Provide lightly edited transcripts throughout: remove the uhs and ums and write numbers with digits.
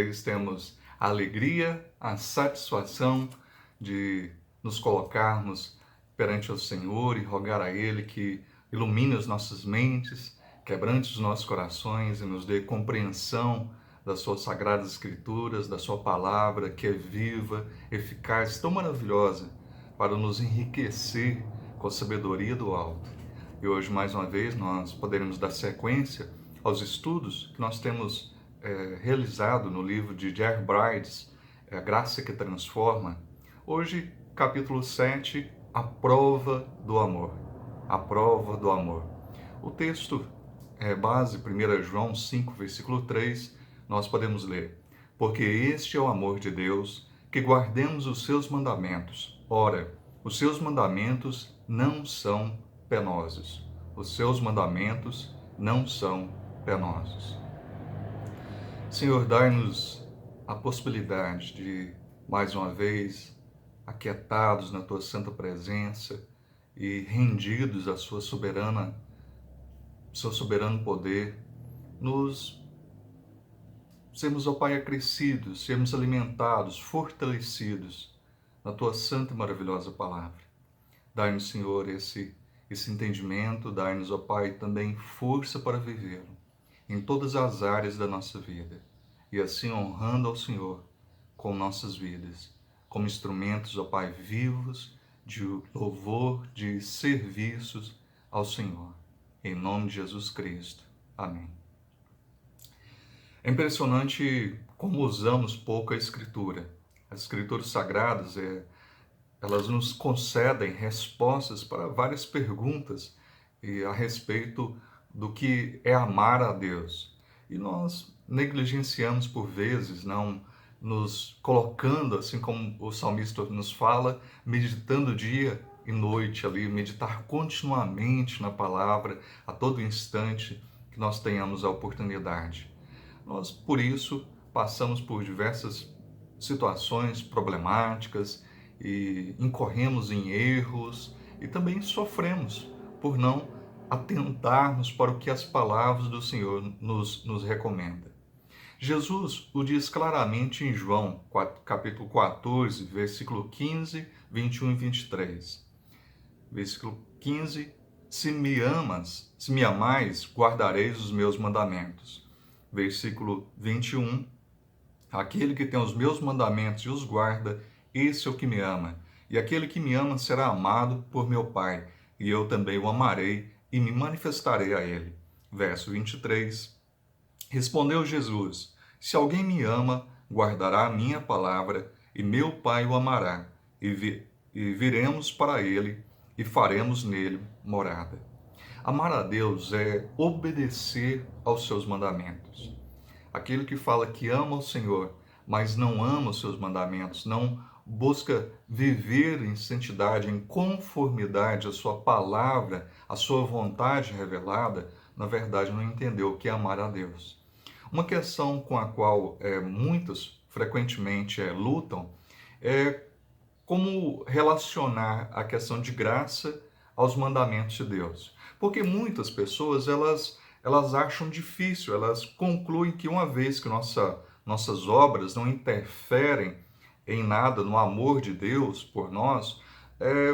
vez temos a alegria, a satisfação de nos colocarmos perante o Senhor e rogar a Ele que ilumine as nossas mentes, quebrante os nossos corações e nos dê compreensão das suas sagradas escrituras, da sua palavra, que é viva, eficaz, tão maravilhosa, para nos enriquecer com a sabedoria do alto. E hoje, mais uma vez, nós poderemos dar sequência aos estudos que nós temos realizado no livro de J.R. Brides, A Graça que Transforma. Hoje, capítulo 7, A Prova do Amor. A Prova do Amor. O texto é base, 1 João 5, versículo 3, nós podemos ler: Porque este é o amor de Deus, que guardemos os seus mandamentos. Ora, os seus mandamentos não são penosos. Os seus mandamentos não são penosos. Senhor, dai-nos a possibilidade de, mais uma vez, aquietados na Tua santa presença e rendidos à Seu soberano poder, nos sermos, ó Pai, acrescidos, sermos alimentados, fortalecidos na Tua santa e maravilhosa palavra. Dai-nos, Senhor, esse entendimento, dai-nos, ó Pai, também força para vivê-lo em todas as áreas da nossa vida, e assim honrando ao Senhor com nossas vidas, como instrumentos, ó Pai, vivos de louvor, de serviços ao Senhor. Em nome de Jesus Cristo. Amém. É impressionante como usamos pouco a Escritura. As Escrituras Sagradas, elas nos concedem respostas para várias perguntas a respeito do que é amar a Deus. E nós negligenciamos por vezes, não nos colocando, assim como o salmista nos fala, meditando dia e noite ali, meditar continuamente na palavra, a todo instante que nós tenhamos a oportunidade. Nós, por isso, passamos por diversas situações problemáticas e incorremos em erros e também sofremos por não atentarmos para o que as palavras do Senhor nos recomenda. Jesus o diz claramente em João, capítulo 14, versículo 15, 21 e 23. Versículo 15: Se me amais, guardareis os meus mandamentos. Versículo 21: Aquele que tem os meus mandamentos e os guarda, esse é o que me ama. E aquele que me ama será amado por meu Pai, e eu também o amarei e me manifestarei a ele. Verso 23. Respondeu Jesus: Se alguém me ama, guardará a minha palavra, e meu Pai o amará, e viremos para ele, e faremos nele morada. Amar a Deus é obedecer aos seus mandamentos. Aquele que fala que ama o Senhor, mas não ama os seus mandamentos, não busca viver em santidade, em conformidade à sua palavra, à sua vontade revelada, na verdade não entendeu o que é amar a Deus. Uma questão com a qual muitos frequentemente lutam é como relacionar a questão de graça aos mandamentos de Deus. Porque muitas pessoas, elas acham difícil, elas concluem que uma vez que nossas obras não interferem em nada no amor de Deus por nós,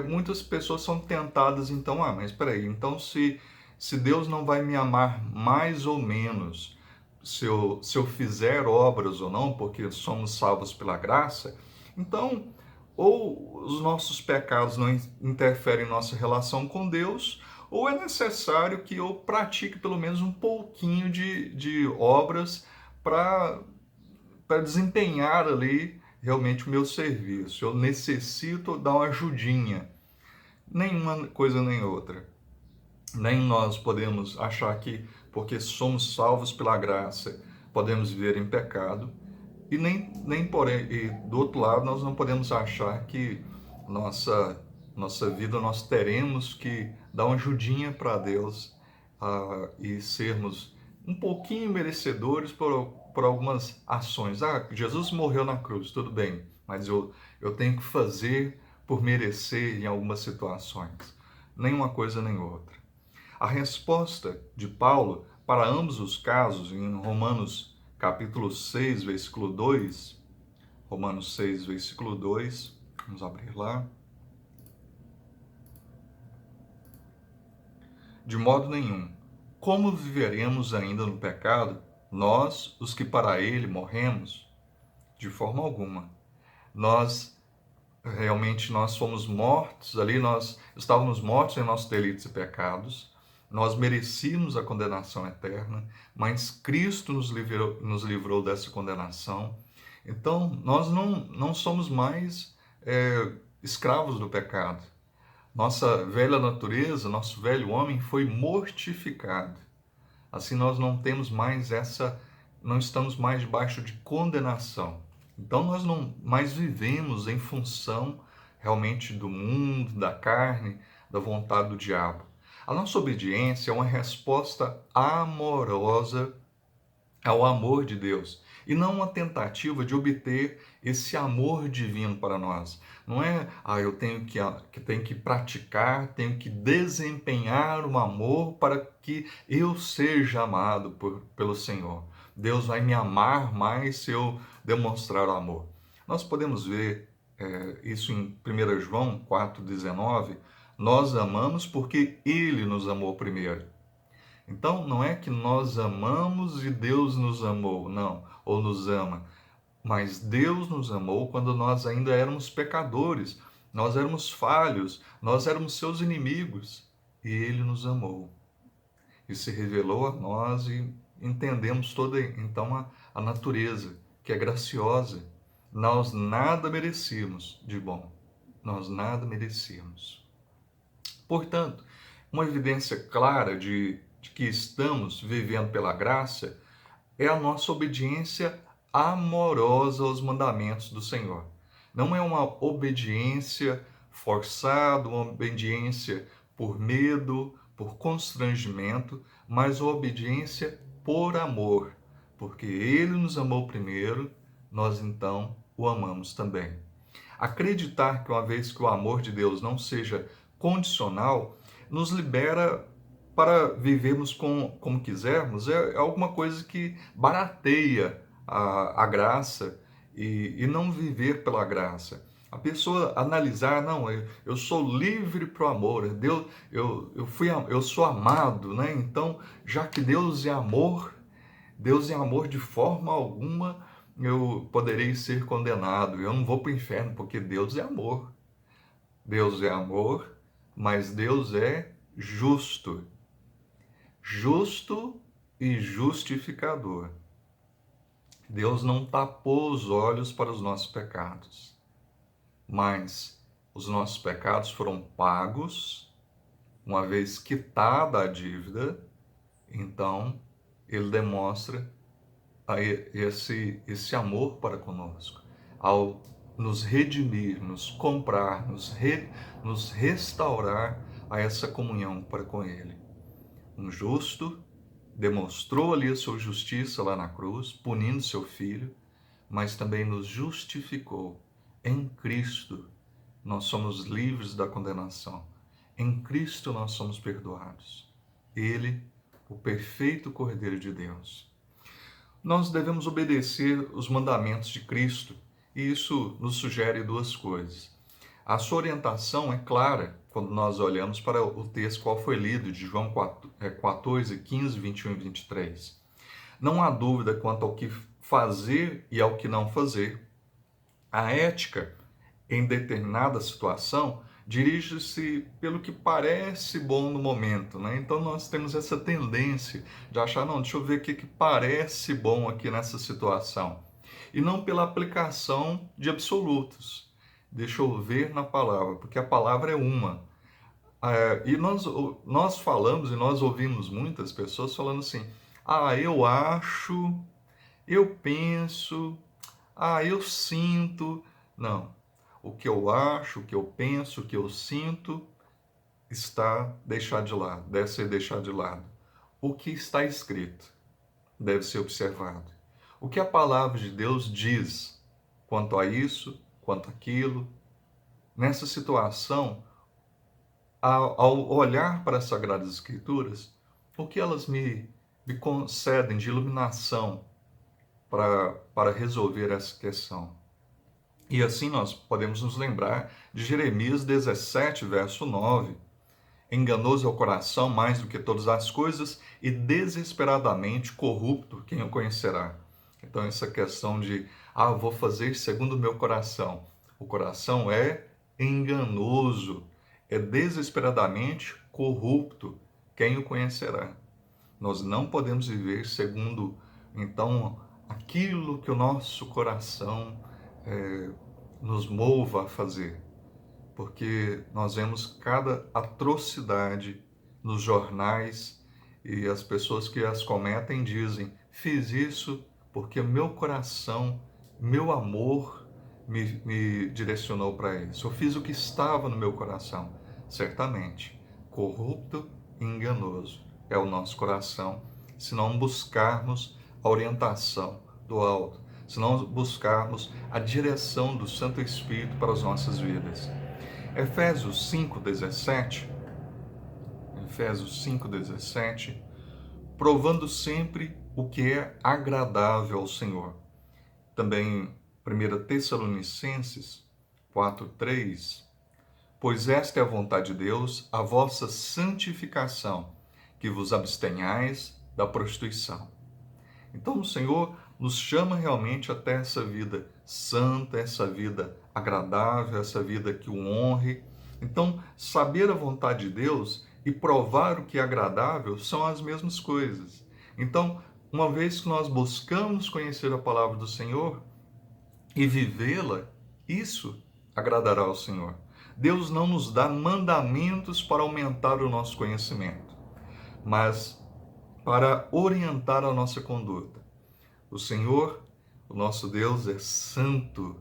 muitas pessoas são tentadas, então, mas espera aí, então se Deus não vai me amar mais ou menos, se eu fizer obras ou não, porque somos salvos pela graça, então, ou os nossos pecados não interferem em nossa relação com Deus, ou é necessário que eu pratique pelo menos um pouquinho de obras para desempenhar ali realmente o meu serviço. Eu necessito dar uma ajudinha. Nenhuma coisa nem outra. Nem nós podemos achar que, porque somos salvos pela graça, podemos viver em pecado. E nem porém, e do outro lado, nós não podemos achar que nossa vida nós teremos que dar uma ajudinha para Deus e sermos um pouquinho merecedores por algumas ações. Jesus morreu na cruz, tudo bem, mas eu tenho que fazer por merecer em algumas situações. Nem uma coisa nem outra. A resposta de Paulo para ambos os casos, em Romanos capítulo 6, versículo 2, Romanos 6, versículo 2, vamos abrir lá. De modo nenhum. Como viveremos ainda no pecado, nós, os que para ele morremos? De forma alguma. Nós fomos mortos ali, nós estávamos mortos em nossos delitos e pecados, nós merecíamos a condenação eterna, mas Cristo nos livrou dessa condenação. Então, nós não somos mais escravos do pecado. Nossa velha natureza, nosso velho homem foi mortificado. Assim nós não temos mais não estamos mais debaixo de condenação. Então nós não mais vivemos em função realmente do mundo, da carne, da vontade do diabo. A nossa obediência é uma resposta amorosa ao amor de Deus e não uma tentativa de obter esse amor divino para nós. Não é, eu tenho que praticar, tenho que desempenhar o amor para que eu seja amado pelo Senhor. Deus vai me amar mais se eu demonstrar o amor. Nós podemos ver isso em 1 João 4,19. Nós amamos porque Ele nos amou primeiro. Então, não é que nós amamos e Deus nos amou, não, ou nos ama, mas Deus nos amou quando nós ainda éramos pecadores, nós éramos falhos, nós éramos seus inimigos, e Ele nos amou. E se revelou a nós e entendemos toda, então, a natureza, que é graciosa. Nós nada merecíamos de bom, nós nada merecíamos. Portanto, uma evidência clara de que estamos vivendo pela graça é a nossa obediência amorosa aos mandamentos do Senhor. Não é uma obediência forçada, uma obediência por medo, por constrangimento, mas uma obediência por amor, porque Ele nos amou primeiro, nós então o amamos também. Acreditar que uma vez que o amor de Deus não seja condicional, nos libera para vivermos como quisermos, é alguma coisa que barateia a graça e não viver pela graça. A pessoa analisar, não, eu sou livre para o amor, Deus, eu sou amado, né? Então, já que Deus é amor de forma alguma eu poderei ser condenado, eu não vou para o inferno, porque Deus é amor. Deus é amor, mas Deus é justo. Justo e justificador. Deus não tapou os olhos para os nossos pecados, mas os nossos pecados foram pagos, uma vez quitada a dívida, então Ele demonstra esse amor para conosco, ao nos redimir, nos comprar, nos restaurar a essa comunhão para com Ele. Um justo demonstrou ali a sua justiça lá na cruz, punindo seu filho, mas também nos justificou. Em Cristo nós somos livres da condenação. Em Cristo nós somos perdoados. Ele, o perfeito Cordeiro de Deus. Nós devemos obedecer os mandamentos de Cristo, e isso nos sugere duas coisas. A sua orientação é clara quando nós olhamos para o texto qual foi lido, de João 14, 15, 21 e 23. Não há dúvida quanto ao que fazer e ao que não fazer. A ética, em determinada situação, dirige-se pelo que parece bom no momento, né? Então nós temos essa tendência de achar, não, deixa eu ver o que parece bom aqui nessa situação. E não pela aplicação de absolutos. Deixa eu ver na palavra, porque a palavra é uma. E nós falamos e nós ouvimos muitas pessoas falando assim, eu acho, eu penso, eu sinto. Não. O que eu acho, o que eu penso, o que eu sinto, deve ser deixado de lado. O que está escrito deve ser observado. O que a palavra de Deus diz quanto a isso, quanto àquilo. Nessa situação, ao olhar para as Sagradas Escrituras, o que elas me concedem de iluminação, para resolver essa questão. E assim nós podemos nos lembrar de Jeremias 17, verso 9. Enganoso é o coração mais do que todas as coisas e desesperadamente corrupto quem o conhecerá. Então essa questão de, vou fazer segundo o meu coração. O coração é enganoso, é desesperadamente corrupto quem o conhecerá. Nós não podemos viver segundo, então, aquilo que o nosso coração nos mova a fazer, porque nós vemos cada atrocidade nos jornais e as pessoas que as cometem dizem: fiz isso porque meu coração, meu amor me direcionou para isso. Eu fiz o que estava no meu coração. Certamente, corrupto e enganoso é o nosso coração, se não buscarmos a orientação do alto, se não buscarmos a direção do Santo Espírito para as nossas vidas. Efésios 5,17, provando sempre o que é agradável ao Senhor. Também 1 Tessalonicenses 4,3, pois esta é a vontade de Deus, a vossa santificação, que vos abstenhais da prostituição. Então o Senhor nos chama realmente até essa vida santa, essa vida agradável, essa vida que o honre. Então, saber a vontade de Deus e provar o que é agradável são as mesmas coisas. Então, uma vez que nós buscamos conhecer a palavra do Senhor e vivê-la, isso agradará ao Senhor. Deus não nos dá mandamentos para aumentar o nosso conhecimento, mas para orientar a nossa conduta. O Senhor, o nosso Deus, é santo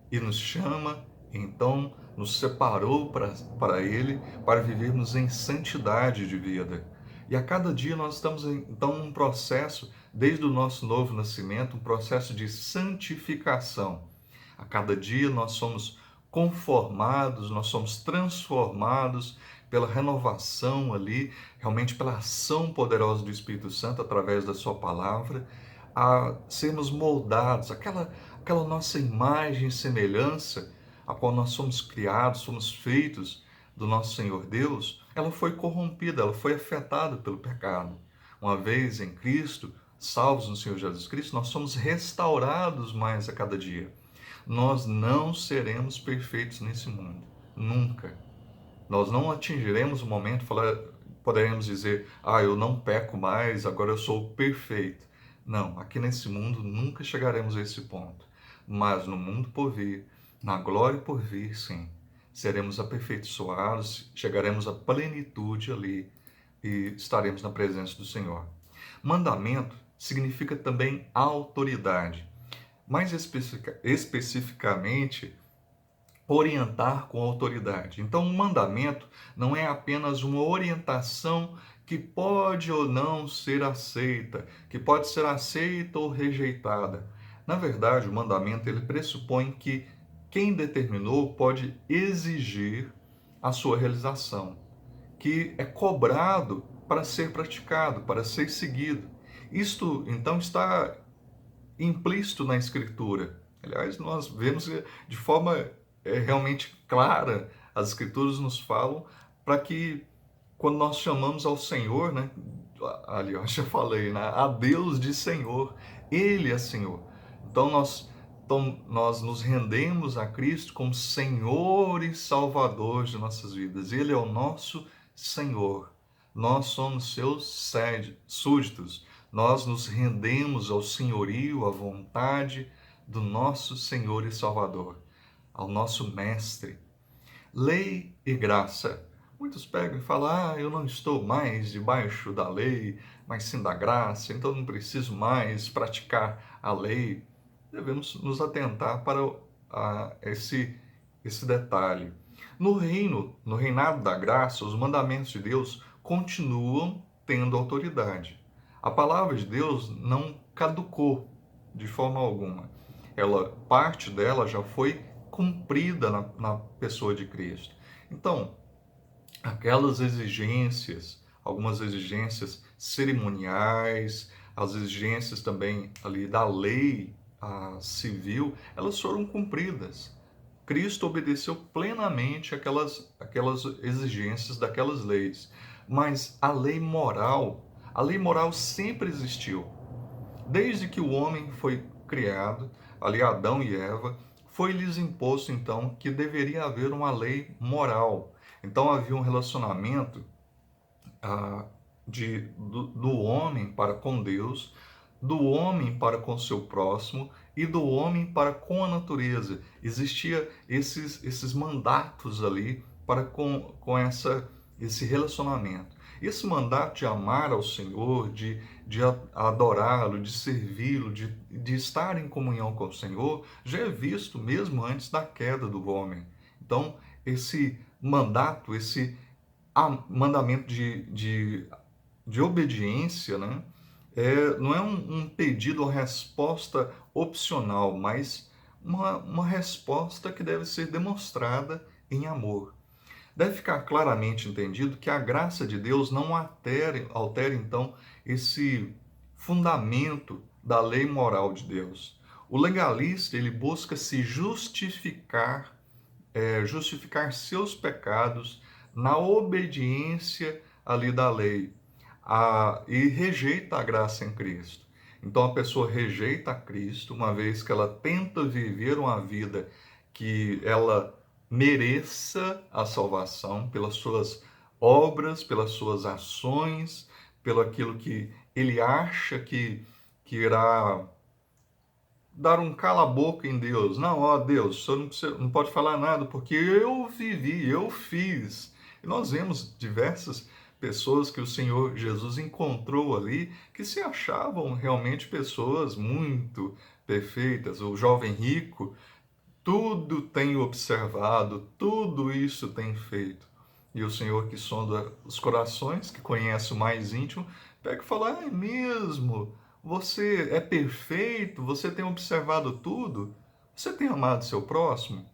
e nos chama, então nos separou para Ele, para vivermos em santidade de vida. E a cada dia nós estamos, então, num processo, desde o nosso novo nascimento, um processo de santificação. A cada dia nós somos conformados, nós somos transformados pela renovação ali, realmente pela ação poderosa do Espírito Santo através da sua palavra, a sermos moldados, aquela nossa imagem e semelhança a qual nós somos criados, somos feitos do nosso Senhor Deus, ela foi corrompida, ela foi afetada pelo pecado. Uma vez em Cristo, salvos no Senhor Jesus Cristo, nós somos restaurados mais a cada dia. Nós não seremos perfeitos nesse mundo, nunca. Nós não atingiremos o momento, poderemos dizer, eu não peco mais, agora eu sou perfeito. Não, aqui nesse mundo nunca chegaremos a esse ponto. Mas no mundo por vir, na glória por vir, sim, seremos aperfeiçoados, chegaremos à plenitude ali e estaremos na presença do Senhor. Mandamento significa também autoridade. Mais especificamente, orientar com autoridade. Então, um mandamento não é apenas uma orientação que pode ou não ser aceita, que pode ser aceita ou rejeitada. Na verdade, o mandamento ele pressupõe que quem determinou pode exigir a sua realização, que é cobrado para ser praticado, para ser seguido. Isto, então, está implícito na Escritura. Aliás, nós vemos de forma realmente clara, as Escrituras nos falam para que, quando nós chamamos ao Senhor, né, ali eu já falei, né, a Deus de Senhor, Ele é Senhor. Então nós nos rendemos a Cristo como Senhor e Salvador de nossas vidas. Ele é o nosso Senhor. Nós somos seus súditos. Nós nos rendemos ao senhorio, à vontade do nosso Senhor e Salvador, ao nosso Mestre. Lei e graça. Muitos pegam e falam, eu não estou mais debaixo da lei, mas sim da graça, então não preciso mais praticar a lei. Devemos nos atentar para esse detalhe. No reinado da graça, os mandamentos de Deus continuam tendo autoridade. A palavra de Deus não caducou de forma alguma. Parte dela já foi cumprida na pessoa de Cristo. Então, aquelas exigências, algumas exigências cerimoniais, as exigências também ali da lei civil, elas foram cumpridas. Cristo obedeceu plenamente aquelas exigências daquelas leis. Mas a lei moral sempre existiu. Desde que o homem foi criado, ali Adão e Eva, foi-lhes imposto então que deveria haver uma lei moral. Então havia um relacionamento ah, do homem para com Deus, do homem para com seu próximo e do homem para com a natureza. Existia esses mandatos ali para com esse relacionamento. Esse mandato de amar ao Senhor, de adorá-lo, de servi-lo, de estar em comunhão com o Senhor, já é visto mesmo antes da queda do homem. Então, esse mandato, esse mandamento de obediência, né? Não é um pedido ou resposta opcional, mas uma resposta que deve ser demonstrada em amor. Deve ficar claramente entendido que a graça de Deus não altera então, esse fundamento da lei moral de Deus. O legalista, ele busca se justificar seus pecados na obediência ali da lei e rejeita a graça em Cristo. Então a pessoa rejeita a Cristo, uma vez que ela tenta viver uma vida que ela mereça a salvação pelas suas obras, pelas suas ações, pelo aquilo que ele acha que irá dar um cala-boca em Deus. Não, ó Deus, o senhor não pode falar nada porque eu vivi, eu fiz. E nós vemos diversas pessoas que o Senhor Jesus encontrou ali que se achavam realmente pessoas muito perfeitas. O jovem rico, tudo tem observado, tudo isso tem feito. E o Senhor que sonda os corações, que conhece o mais íntimo, pega e fala: é mesmo, você é perfeito, você tem observado tudo, você tem amado seu próximo?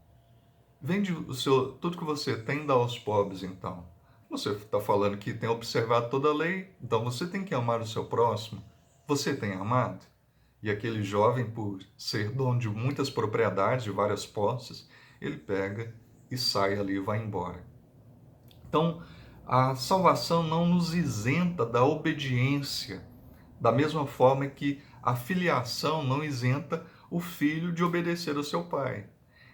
Vende tudo que você tem, dá aos pobres, então. Você está falando que tem observado toda a lei, então você tem que amar o seu próximo. Você tem amado? E aquele jovem, por ser dono de muitas propriedades, de várias posses, ele pega e sai ali e vai embora. Então, a salvação não nos isenta da obediência, da mesma forma que a filiação não isenta o filho de obedecer ao seu pai.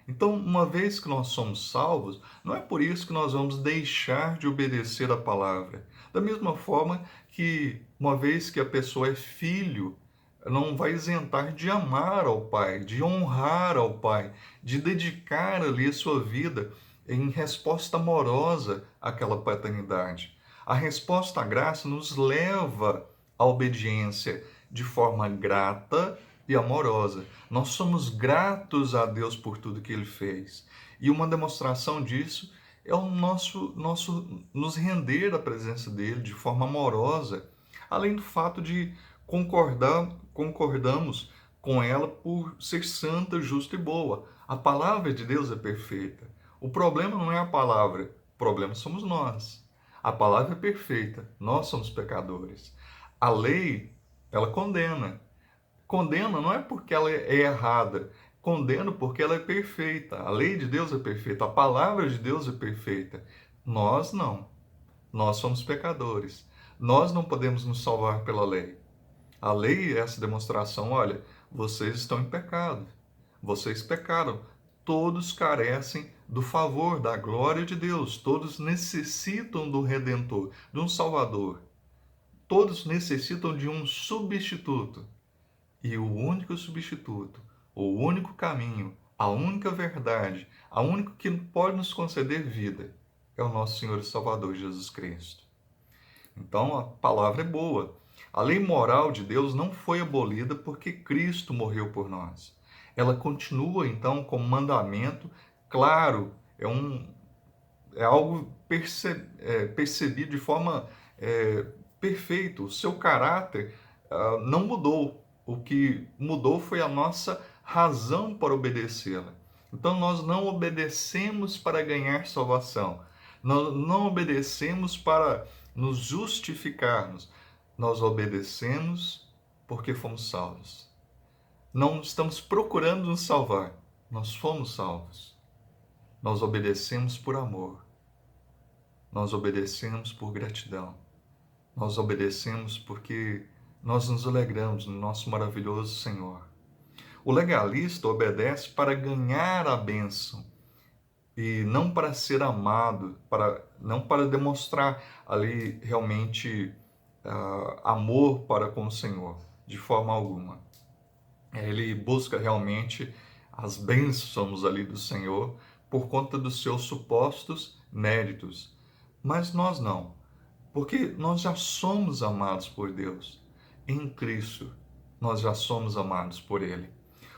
Então, uma vez que nós somos salvos, não é por isso que nós vamos deixar de obedecer a palavra. Da mesma forma que, uma vez que a pessoa é filho, não vai isentar de amar ao pai, de honrar ao pai, de dedicar ali a sua vida em resposta amorosa àquela paternidade. A resposta à graça nos leva à obediência de forma grata e amorosa. Nós somos gratos a Deus por tudo que Ele fez. E uma demonstração disso é o nosso nos render à presença dele de forma amorosa, além do fato de concordamos com ela por ser santa, justa e boa. A palavra de Deus é perfeita. O problema não é a palavra, o problema somos nós. A palavra é perfeita, nós somos pecadores. A lei, ela condena. Condena não é porque ela é errada, condena porque ela é perfeita. A lei de Deus é perfeita, a palavra de Deus é perfeita. Nós não. Nós somos pecadores. Nós não podemos nos salvar pela lei. A lei é essa demonstração, olha, vocês estão em pecado. Vocês pecaram. Todos carecem do favor, da glória de Deus. Todos necessitam do Redentor, de um Salvador. Todos necessitam de um substituto. E o único substituto, o único caminho, a única verdade, a única que pode nos conceder vida é o nosso Senhor e Salvador Jesus Cristo. Então a palavra é boa. A lei moral de Deus não foi abolida porque Cristo morreu por nós. Ela continua então como mandamento, claro, é algo percebido de forma perfeita. O seu caráter não mudou. O que mudou foi a nossa razão para obedecê-la. Então nós não obedecemos para ganhar salvação. Nós não obedecemos para nos justificarmos. Nós obedecemos porque fomos salvos. Não estamos procurando nos salvar, nós fomos salvos. Nós obedecemos por amor. Nós obedecemos por gratidão. Nós obedecemos porque nós nos alegramos no nosso maravilhoso Senhor. O legalista obedece para ganhar a bênção e não para ser amado, não para demonstrar ali realmente amor para com o Senhor, de forma alguma. Ele busca realmente as bênçãos ali do Senhor por conta dos seus supostos méritos. Mas nós não, porque nós já somos amados por Deus. Em Cristo, nós já somos amados por Ele.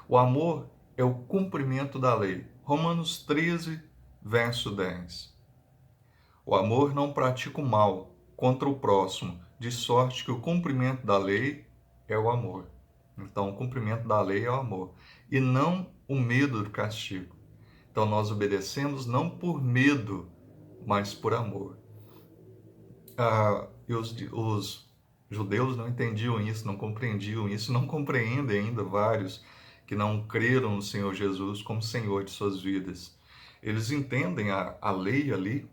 O amor é o cumprimento da lei. Romanos 13, verso 10. O amor não pratica o mal contra o próximo, de sorte que o cumprimento da lei é o amor. Então, o cumprimento da lei é o amor, e não o medo do castigo. Então, nós obedecemos não por medo, mas por amor. E os judeus não entendiam isso, não compreendiam isso, não compreendem ainda vários que não creram no Senhor Jesus como Senhor de suas vidas. Eles entendem a lei ali,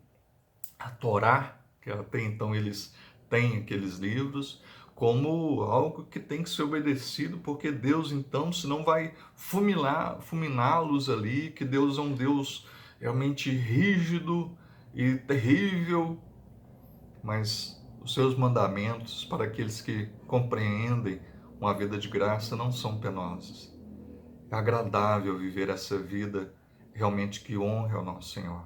a Torá, que até então eles têm aqueles livros, como algo que tem que ser obedecido, porque Deus então, senão vai fulminá-los ali, que Deus é um Deus realmente rígido e terrível, mas os seus mandamentos, para aqueles que compreendem uma vida de graça, não são penosos. É agradável viver essa vida realmente que honra ao nosso Senhor.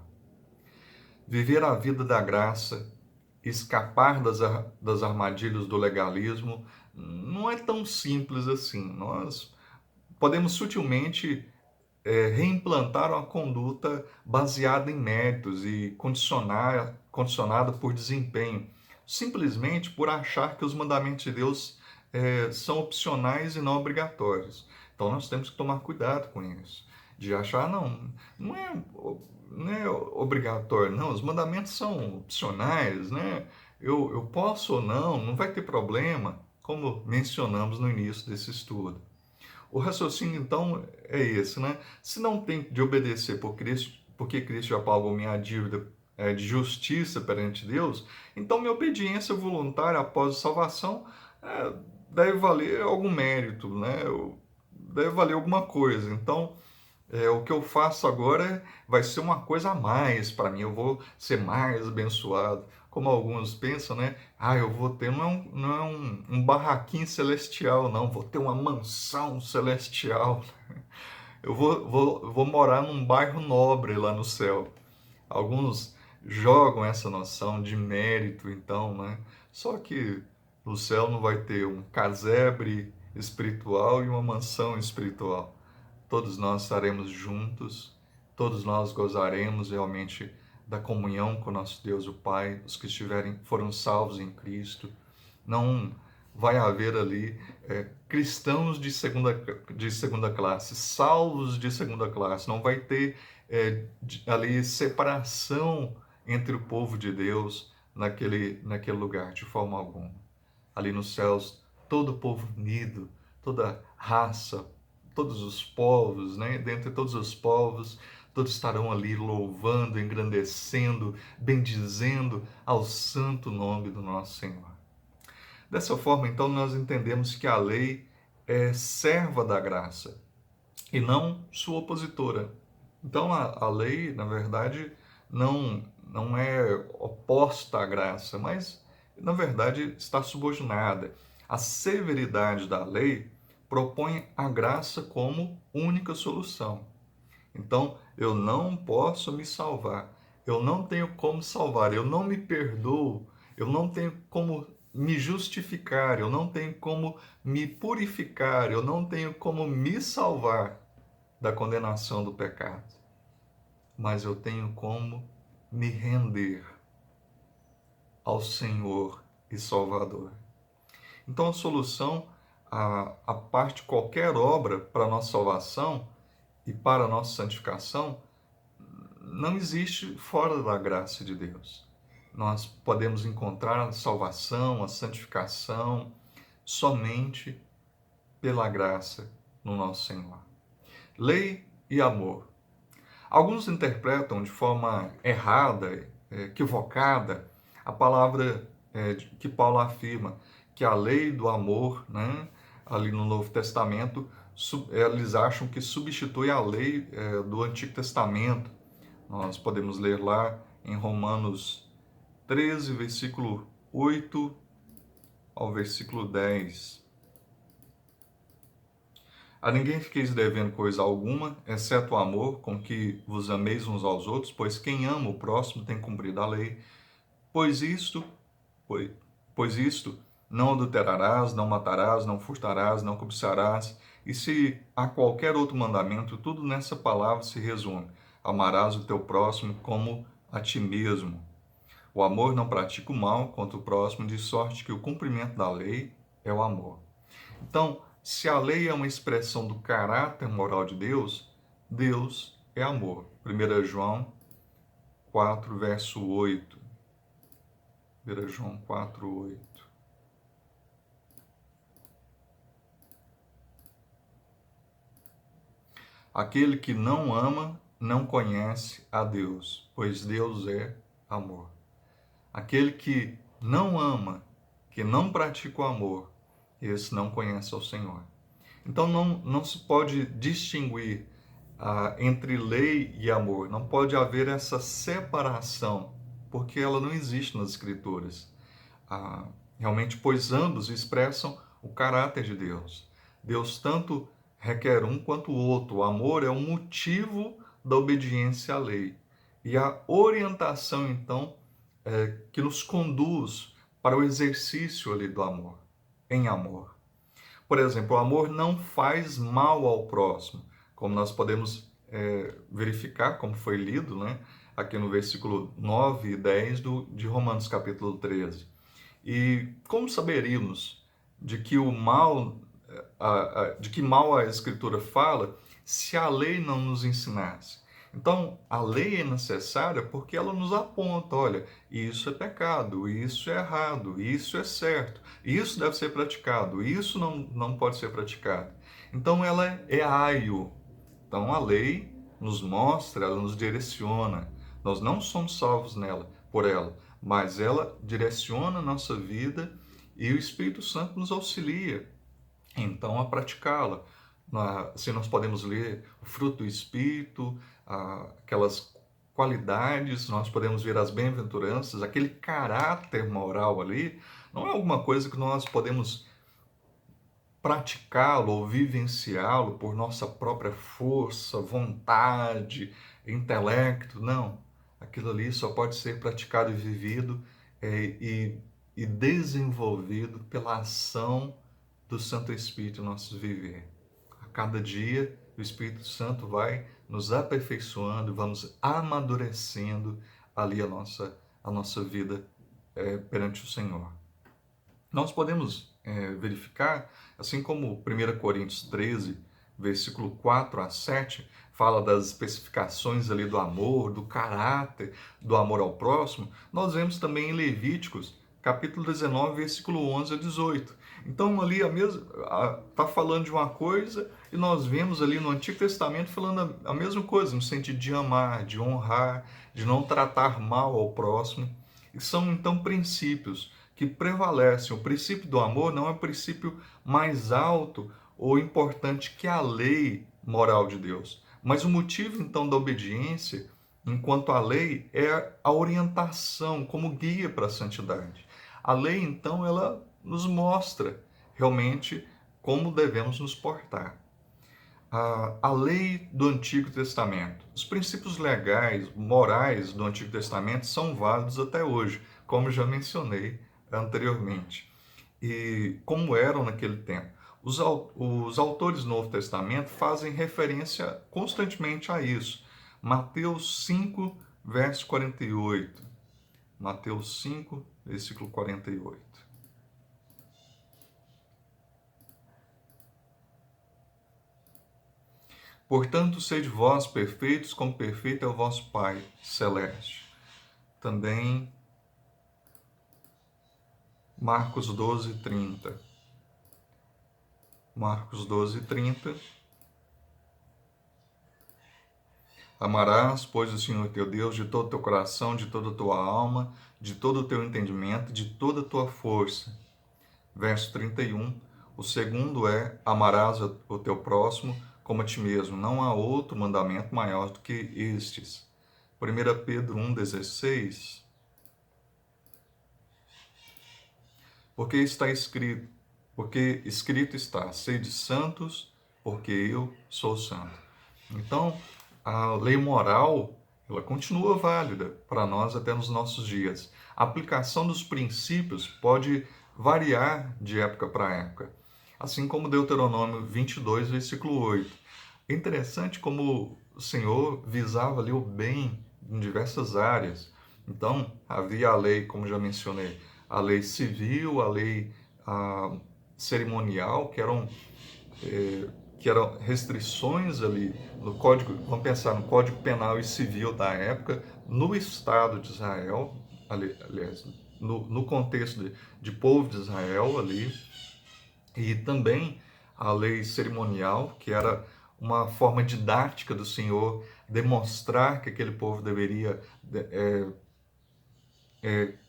Viver a vida da graça, escapar das armadilhas do legalismo, não é tão simples assim. Nós podemos sutilmente reimplantar uma conduta baseada em méritos e condicionada por desempenho, simplesmente por achar que os mandamentos de Deus são opcionais e não obrigatórios. Então nós temos que tomar cuidado com isso, de achar, não é obrigatório, não, os mandamentos são opcionais, né? Eu posso ou não vai ter problema, como mencionamos no início desse estudo. O raciocínio, então, é esse, né? Se não tem de obedecer por Cristo, porque Cristo já pagou minha dívida de justiça perante Deus, então minha obediência voluntária após a salvação deve valer algum mérito, né? Deve valer alguma coisa. Então, o que eu faço agora vai ser uma coisa a mais para mim, eu vou ser mais abençoado. Como alguns pensam, né? Eu vou ter, não é um barraquinho celestial, não, vou ter uma mansão celestial. Eu vou morar num bairro nobre lá no céu. Alguns jogam essa noção de mérito, então, né? Só que no céu não vai ter um casebre espiritual e uma mansão espiritual. Todos nós estaremos juntos, todos nós gozaremos realmente da comunhão com nosso Deus, o Pai, os que foram salvos em Cristo. Não vai haver ali cristãos de segunda classe, salvos de segunda classe. Não vai ter ali separação entre o povo de Deus naquele lugar, de forma alguma. Ali nos céus, todo o povo unido, toda raça, todos os povos, né? Dentre todos os povos, todos estarão ali louvando, engrandecendo, bendizendo ao santo nome do nosso Senhor. Dessa forma, então, nós entendemos que a lei é serva da graça e não sua opositora. Então, a lei, na verdade, não é oposta à graça, mas, na verdade, está subordinada. A severidade da lei propõe a graça como única solução. Então, eu não posso me salvar, eu não tenho como salvar, eu não me perdoo, eu não tenho como me justificar, eu não tenho como me purificar, eu não tenho como me salvar da condenação do pecado. Mas eu tenho como me render ao Senhor e Salvador. Então a solução, a parte de qualquer obra para a nossa salvação e para a nossa santificação, não existe fora da graça de Deus. nós podemos encontrar a salvação, a santificação, somente pela graça no nosso Senhor. Lei e amor. Alguns interpretam de forma errada, equivocada, a palavra que Paulo afirma, que a lei do amor, né, ali no Novo Testamento, eles acham que substitui a lei do Antigo Testamento. Nós podemos ler lá em Romanos 13, versículo 8 ao versículo 10. A ninguém fiqueis devendo coisa alguma, exceto o amor, com que vos ameis uns aos outros, pois quem ama o próximo tem cumprido a lei. Pois isto, pois, pois isto, não adulterarás, não matarás, não furtarás, não cobiçarás. E se há qualquer outro mandamento, tudo nessa palavra se resume: amarás o teu próximo como a ti mesmo. O amor não pratica o mal contra o próximo, de sorte que o cumprimento da lei é o amor. Então, se a lei é uma expressão do caráter moral de Deus, Deus é amor. 1 João 4, verso 8. 1 João 4, 8. Aquele que não ama não conhece a Deus, pois Deus é amor. Aquele que não ama, que não pratica o amor, esse não conhece ao Senhor. Então não se pode distinguir entre lei e amor. Não pode haver essa separação, porque ela não existe nas Escrituras. Realmente, pois ambos expressam o caráter de Deus. Deus tanto requer um quanto o outro. O amor é o motivo da obediência à lei. E a orientação, então, que nos conduz para o exercício ali do amor, em amor. Por exemplo, o amor não faz mal ao próximo, como nós podemos verificar, como foi lido, né, aqui no versículo 9 e 10 de Romanos capítulo 13. E como saberíamos de que o mal, de que mal a Escritura fala, se a lei não nos ensinasse? Então, a lei é necessária porque ela nos aponta, olha, isso é pecado, isso é errado, isso é certo, isso deve ser praticado, isso não pode ser praticado. Então, ela é aio. Então, a lei nos mostra, ela nos direciona. Nós não somos salvos por ela, mas ela direciona a nossa vida e o Espírito Santo nos auxilia, então, a praticá-la. Assim, nós podemos ler o fruto do Espírito, aquelas qualidades, nós podemos ver as bem-aventuranças, aquele caráter moral ali, não é alguma coisa que nós podemos praticá-lo ou vivenciá-lo por nossa própria força, vontade, intelecto, não. Aquilo ali só pode ser praticado e vivido e desenvolvido pela ação do Santo Espírito em nosso viver. A cada dia, o Espírito Santo vai nos aperfeiçoando, vamos amadurecendo ali a nossa vida perante o Senhor. Nós podemos verificar, assim como 1 Coríntios 13, versículo 4 a 7, fala das especificações ali do amor, do caráter, do amor ao próximo, nós vemos também em Levíticos, capítulo 19, versículo 11 a 18. Então ali está falando de uma coisa e nós vemos ali no Antigo Testamento falando a mesma coisa, no sentido de amar, de honrar, de não tratar mal ao próximo. E são então princípios que prevalecem. O princípio do amor não é o princípio mais alto ou importante que a lei moral de Deus. Mas o motivo então da obediência, enquanto a lei, é a orientação como guia para a santidade. A lei então ela nos mostra realmente como devemos nos portar. A lei do Antigo Testamento. Os princípios legais, morais do Antigo Testamento são válidos até hoje, como já mencionei anteriormente. E como eram naquele tempo. Os autores do Novo Testamento fazem referência constantemente a isso. Mateus 5, verso 48. Mateus 5, versículo 48. Portanto, sede vós perfeitos, como perfeito é o vosso Pai celeste. Também Marcos 12, 30. Marcos 12, 30. Amarás, pois, o Senhor teu Deus de todo o teu coração, de toda a tua alma, de todo o teu entendimento, de toda a tua força. Verso 31. O segundo é: amarás o teu próximo como a ti mesmo. Não há outro mandamento maior do que estes. 1 Pedro 1,16. Porque escrito está: sede santos, porque eu sou santo. Então, a lei moral, ela continua válida para nós até nos nossos dias. A aplicação dos princípios pode variar de época para época, assim como Deuteronômio 22, versículo 8. É interessante como o Senhor visava ali o bem em diversas áreas. Então, havia a lei, como já mencionei, a lei civil, a lei cerimonial, que eram restrições ali no Código, vamos pensar no Código Penal e Civil da época, no Estado de Israel, aliás, no contexto de povo de Israel ali, e também a lei cerimonial, que era uma forma didática do Senhor demonstrar que aquele povo deveria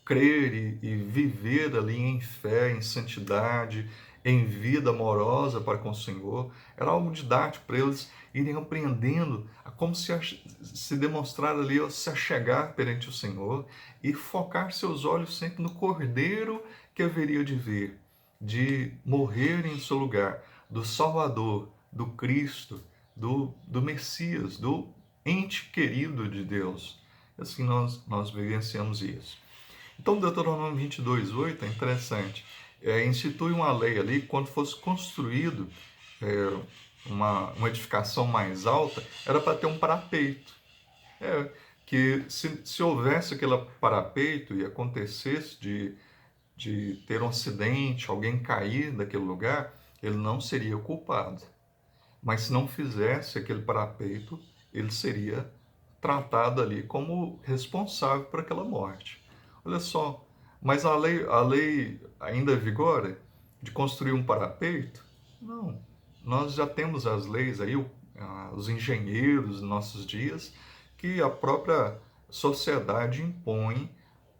crer e viver ali em fé, em santidade, em vida amorosa para com o Senhor. Era algo didático para eles irem aprendendo a como se demonstrar ali, se achegar perante o Senhor e focar seus olhos sempre no Cordeiro que haveria de vir, de morrer em seu lugar, do Salvador, do Cristo, do Messias, do ente querido de Deus. Assim nós vivenciamos isso. Então, Deuteronômio 22, 8 é interessante. Institui uma lei ali, quando fosse construído uma edificação mais alta, era para ter um parapeito. Que se houvesse aquele parapeito e acontecesse de ter um acidente, alguém cair daquele lugar, ele não seria culpado. Mas se não fizesse aquele parapeito, ele seria tratado ali como responsável por aquela morte. Olha só, mas a lei ainda vigora de construir um parapeito? Não. Nós já temos as leis aí, os engenheiros nos nossos dias, que a própria sociedade impõe,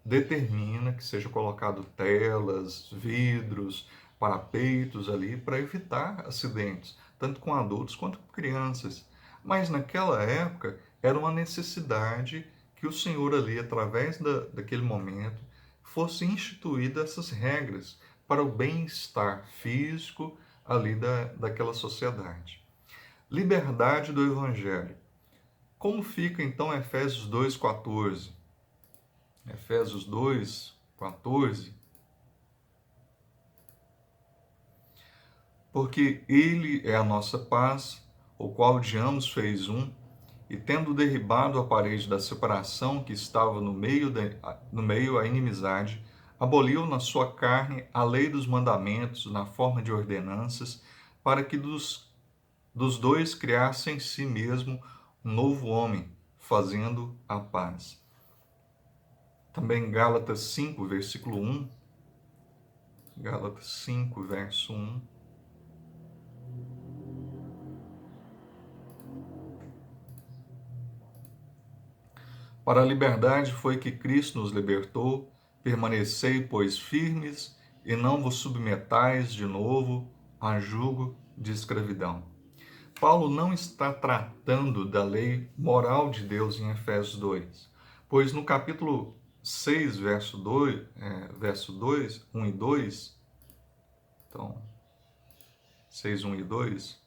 determina que seja colocado telas, vidros, parapeitos ali para evitar acidentes, tanto com adultos quanto com crianças. Mas naquela época era uma necessidade que o Senhor ali, através daquele momento, fosse instituída essas regras para o bem-estar físico ali daquela sociedade. Liberdade do Evangelho. Como fica então Efésios 2,14? Efésios 2,14. Porque ele é a nossa paz, o qual de ambos fez um, e tendo derribado a parede da separação que estava no meio a inimizade, aboliu na sua carne a lei dos mandamentos na forma de ordenanças, para que dos dois criasse em si mesmo um novo homem, fazendo a paz. Também Gálatas 5, versículo 1. Gálatas 5, verso 1. Para a liberdade foi que Cristo nos libertou. Permanecei, pois, firmes, e não vos submetais de novo a jugo de escravidão. Paulo não está tratando da lei moral de Deus em Efésios 2, pois no capítulo 6, verso 2, 1 e 2, então, 6, 1 e 2,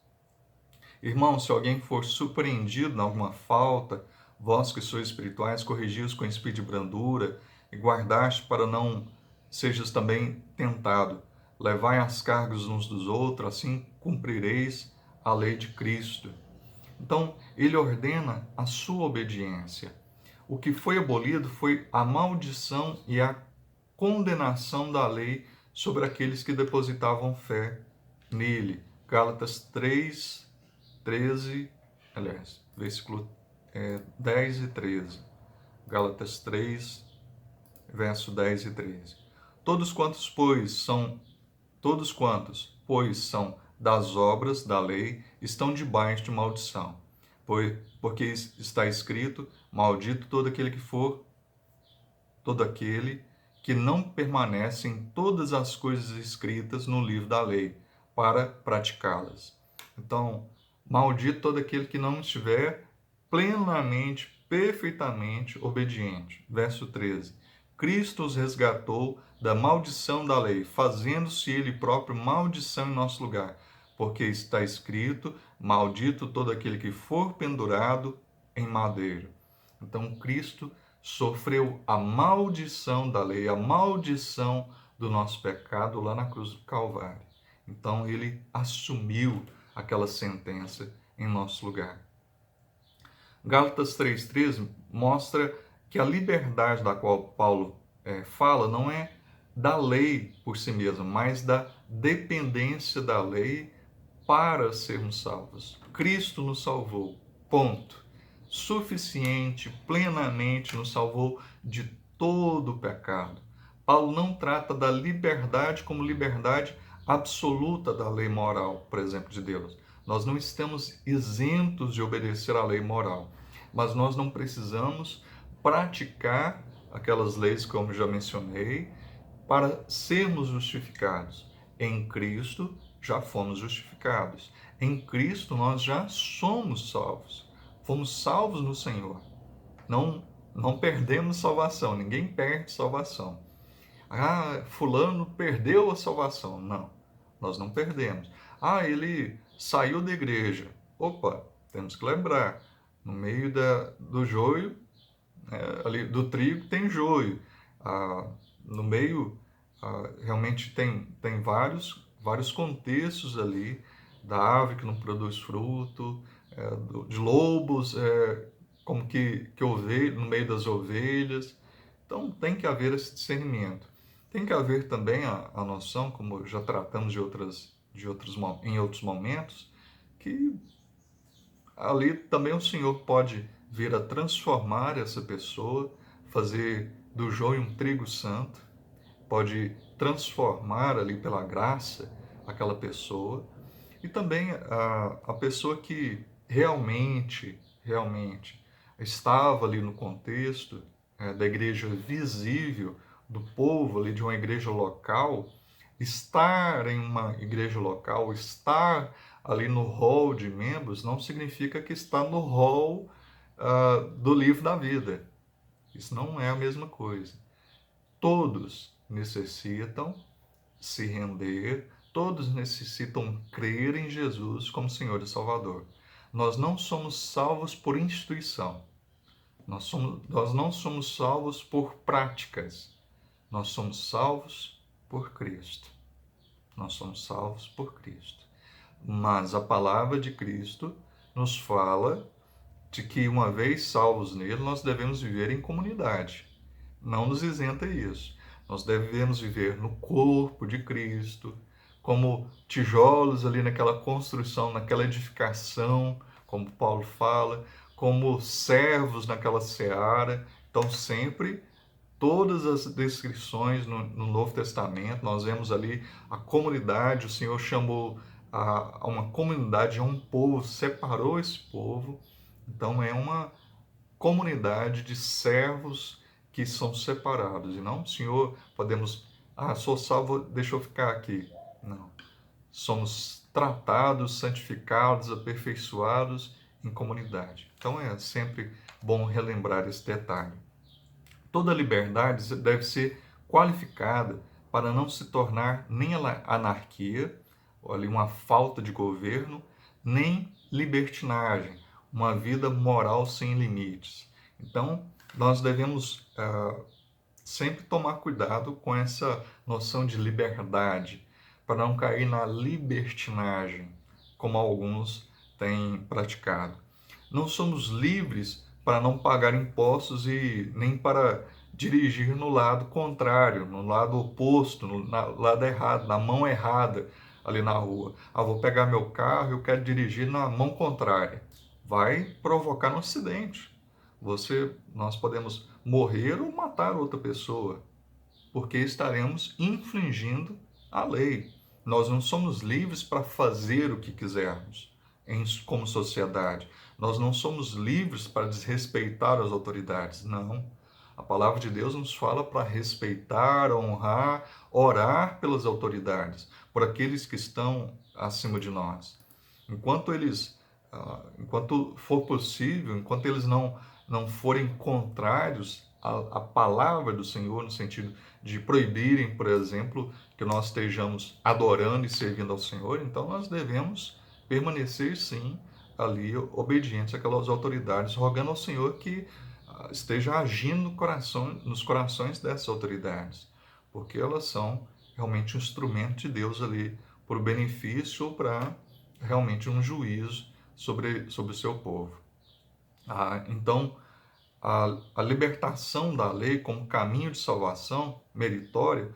irmão, se alguém for surpreendido em alguma falta, vós que sois espirituais, corrigi-os com espírito de brandura e guardaste para não sejas também tentado. Levai as cargas uns dos outros, assim cumprireis a lei de Cristo. Então, ele ordena a sua obediência. O que foi abolido foi a maldição e a condenação da lei sobre aqueles que depositavam fé nele. Gálatas 3, 13, aliás, versículo 10 e 13. Gálatas 3, verso 10 e 13. Todos quantos, pois, são das obras da lei, estão debaixo de maldição. Porque está escrito: maldito todo aquele que não permanece em todas as coisas escritas no livro da lei, para praticá-las. Então, maldito todo aquele que não estiver plenamente, perfeitamente obediente. Verso 13. Cristo os resgatou da maldição da lei, fazendo-se ele próprio maldição em nosso lugar, porque está escrito: maldito todo aquele que for pendurado em madeiro. Então, Cristo sofreu a maldição da lei, a maldição do nosso pecado lá na cruz do Calvário. Então, ele assumiu aquela sentença em nosso lugar. Gálatas 3,13 mostra que a liberdade da qual Paulo fala não é da lei por si mesma, mas da dependência da lei para sermos salvos. Cristo nos salvou, ponto. Suficiente, plenamente nos salvou de todo o pecado. Paulo não trata da liberdade como liberdade absoluta da lei moral, por exemplo, de Deus. Nós não estamos isentos de obedecer à lei moral, mas nós não precisamos praticar aquelas leis, como já mencionei, para sermos justificados. Em Cristo já fomos justificados. Em Cristo nós já somos salvos. Fomos salvos no Senhor. Não perdemos salvação. Ninguém perde salvação. Fulano perdeu a salvação. Não, nós não perdemos. Ele saiu da igreja. Opa, temos que lembrar. No meio do joio, ali do trigo tem joio. No meio, realmente tem vários contextos ali, da árvore que não produz fruto, de lobos, como que ovelha, no meio das ovelhas. Então tem que haver esse discernimento. Tem que haver também a noção, como já tratamos em outros momentos, que ali também o Senhor pode vir a transformar essa pessoa, fazer do joio um trigo santo, pode transformar ali pela graça aquela pessoa, e também a pessoa que realmente estava ali no contexto da igreja visível, do povo ali de uma igreja local, estar em uma igreja local, estar ali no hall de membros, não significa que está no hall do livro da vida. Isso não é a mesma coisa. Todos necessitam se render, todos necessitam crer em Jesus como Senhor e Salvador. Nós não somos salvos por instituição. Nós não somos salvos por práticas. Nós somos salvos por Cristo. Nós somos salvos por Cristo. Mas a palavra de Cristo nos fala de que, uma vez salvos nele, nós devemos viver em comunidade. Não nos isenta isso. Nós devemos viver no corpo de Cristo, como tijolos ali naquela construção, naquela edificação, como Paulo fala, como servos naquela seara. Então, sempre, todas as descrições no Novo Testamento, nós vemos ali a comunidade, o Senhor chamou a uma comunidade, a um povo, separou esse povo. Então, é uma comunidade de servos que são separados. E não, Senhor, sou salvo, deixa eu ficar aqui. Não. Somos tratados, santificados, aperfeiçoados em comunidade. Então é sempre bom relembrar esse detalhe. Toda liberdade deve ser qualificada para não se tornar nem anarquia, ou ali uma falta de governo, nem libertinagem, uma vida moral sem limites. Então, nós devemos sempre tomar cuidado com essa noção de liberdade, para não cair na libertinagem, como alguns têm praticado. Não somos livres para não pagar impostos e nem para dirigir no lado contrário, no lado oposto, no lado errado, na mão errada ali na rua. Vou pegar meu carro e eu quero dirigir na mão contrária. Vai provocar um acidente. Nós podemos morrer ou matar outra pessoa porque estaremos infringindo a lei. Nós não somos livres para fazer o que quisermos como sociedade. Nós não somos livres para desrespeitar as autoridades, não. A palavra de Deus nos fala para respeitar, honrar, orar pelas autoridades, por aqueles que estão acima de nós. Enquanto for possível, enquanto eles não forem contrários à palavra do Senhor, no sentido de proibirem, por exemplo, que nós estejamos adorando e servindo ao Senhor, então nós devemos permanecer, sim, ali obedientes àquelas autoridades, rogando ao Senhor que esteja agindo nos corações dessas autoridades, porque elas são realmente um instrumento de Deus ali, por benefício ou para realmente um juízo sobre o seu povo. Então, a libertação da lei como caminho de salvação meritório,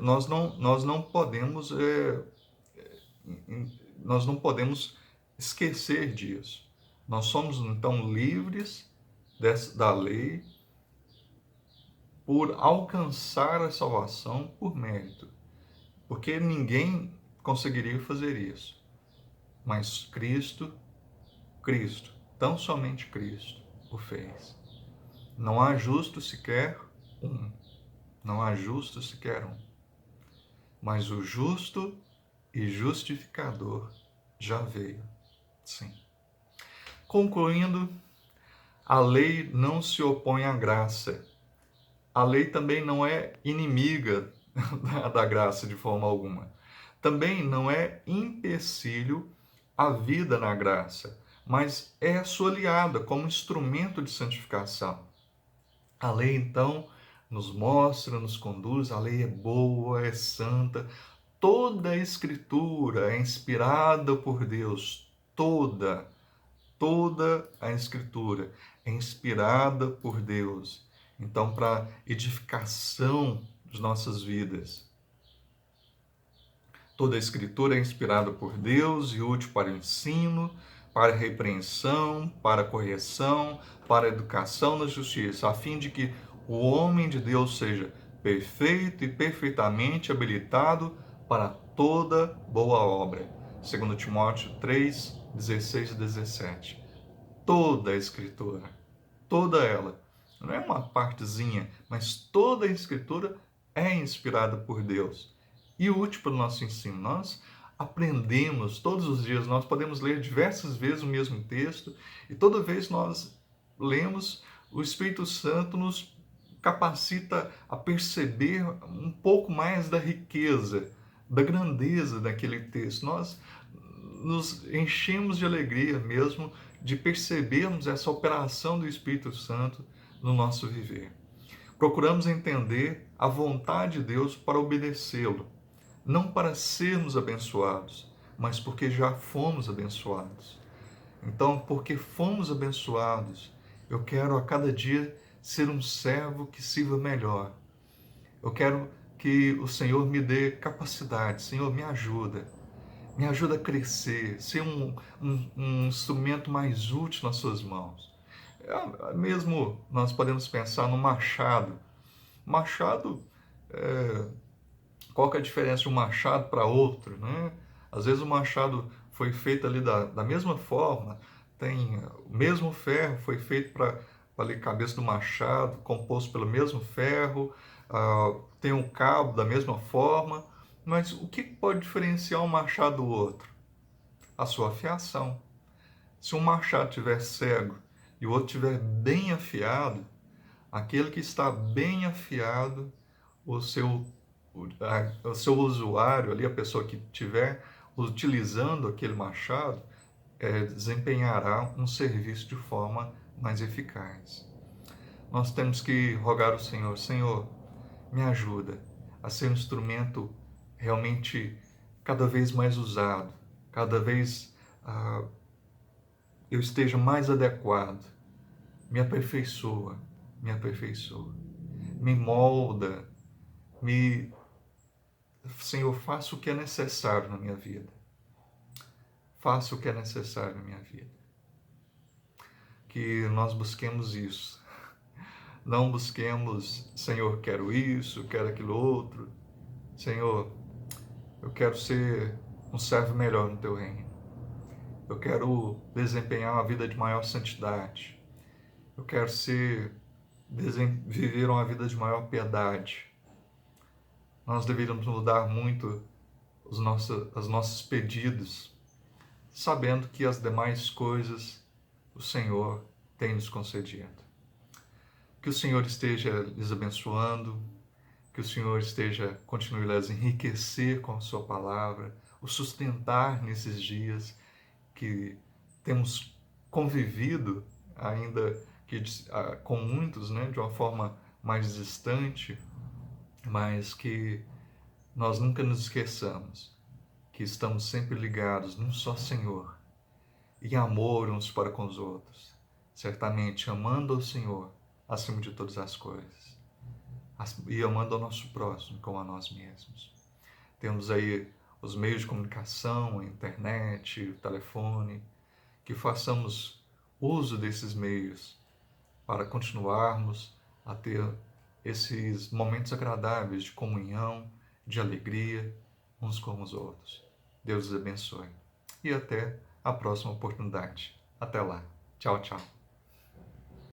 nós não podemos esquecer disso. Nós somos, então, livres da lei por alcançar a salvação por mérito, porque ninguém conseguiria fazer isso. Mas Cristo, tão somente Cristo o fez. Não há justo sequer um. Não há justo sequer um. Mas o justo e justificador já veio. Sim. Concluindo, a lei não se opõe à graça. A lei também não é inimiga da graça de forma alguma. Também não é empecilho à vida na graça, mas é sua aliada como instrumento de santificação. A lei, então, nos mostra, nos conduz, a lei é boa, é santa. Toda a Escritura é inspirada por Deus. Toda a Escritura é inspirada por Deus. Então, para edificação de nossas vidas. Toda a Escritura é inspirada por Deus e útil para o ensino, para a repreensão, para a correção, para a educação na justiça, a fim de que o homem de Deus seja perfeito e perfeitamente habilitado para toda boa obra. 2 Timóteo 3, 16 e 17. Toda a Escritura, toda ela, não é uma partezinha, mas toda a Escritura é inspirada por Deus e útil para o nosso ensino. Nós aprendemos todos os dias, nós podemos ler diversas vezes o mesmo texto e toda vez que nós lemos, o Espírito Santo nos capacita a perceber um pouco mais da riqueza, da grandeza daquele texto. Nós nos enchemos de alegria mesmo de percebermos essa operação do Espírito Santo no nosso viver. Procuramos entender a vontade de Deus para obedecê-lo, não para sermos abençoados, mas porque já fomos abençoados. Então, porque fomos abençoados, eu quero a cada dia ser um servo que sirva melhor. Eu quero que o Senhor me dê capacidade. Senhor, me ajuda a crescer, ser um instrumento mais útil nas suas mãos. Mesmo nós podemos pensar no machado. Machado, qual que é a diferença de um machado para outro, né? Às vezes o machado foi feito ali da mesma forma, tem o mesmo ferro, foi feito para ali a cabeça do machado, composto pelo mesmo ferro, tem um cabo da mesma forma, mas o que pode diferenciar um machado do outro? A sua afiação. Se um machado estiver cego e o outro estiver bem afiado, aquele que está bem afiado, o seu usuário ali, a pessoa que estiver utilizando aquele machado, desempenhará um serviço de forma mais eficaz. Nós temos que rogar ao Senhor, Senhor, me ajuda a ser um instrumento realmente cada vez mais usado, cada vez eu esteja mais adequado. Me aperfeiçoa, me molda, Senhor, faça o que é necessário na minha vida. Faça o que é necessário na minha vida. Que nós busquemos isso. Não busquemos, Senhor, quero isso, quero aquilo outro. Senhor, eu quero ser um servo melhor no teu reino. Eu quero desempenhar uma vida de maior santidade. Eu quero viver uma vida de maior piedade. Nós deveríamos mudar muito os nossos pedidos, sabendo que as demais coisas o Senhor tem nos concedido. Que o Senhor esteja lhes abençoando, que o Senhor continue a lhes enriquecer com a sua palavra, o sustentar nesses dias que temos convivido ainda com muitos, né, de uma forma mais distante, mas que nós nunca nos esqueçamos que estamos sempre ligados num só Senhor, em amor uns para com os outros, certamente amando ao Senhor acima de todas as coisas, e amando ao nosso próximo como a nós mesmos. Temos aí os meios de comunicação, a internet, o telefone, que façamos uso desses meios para continuarmos a ter esses momentos agradáveis de comunhão, de alegria uns com os outros. Deus os abençoe. E até a próxima oportunidade. Até lá. Tchau, tchau.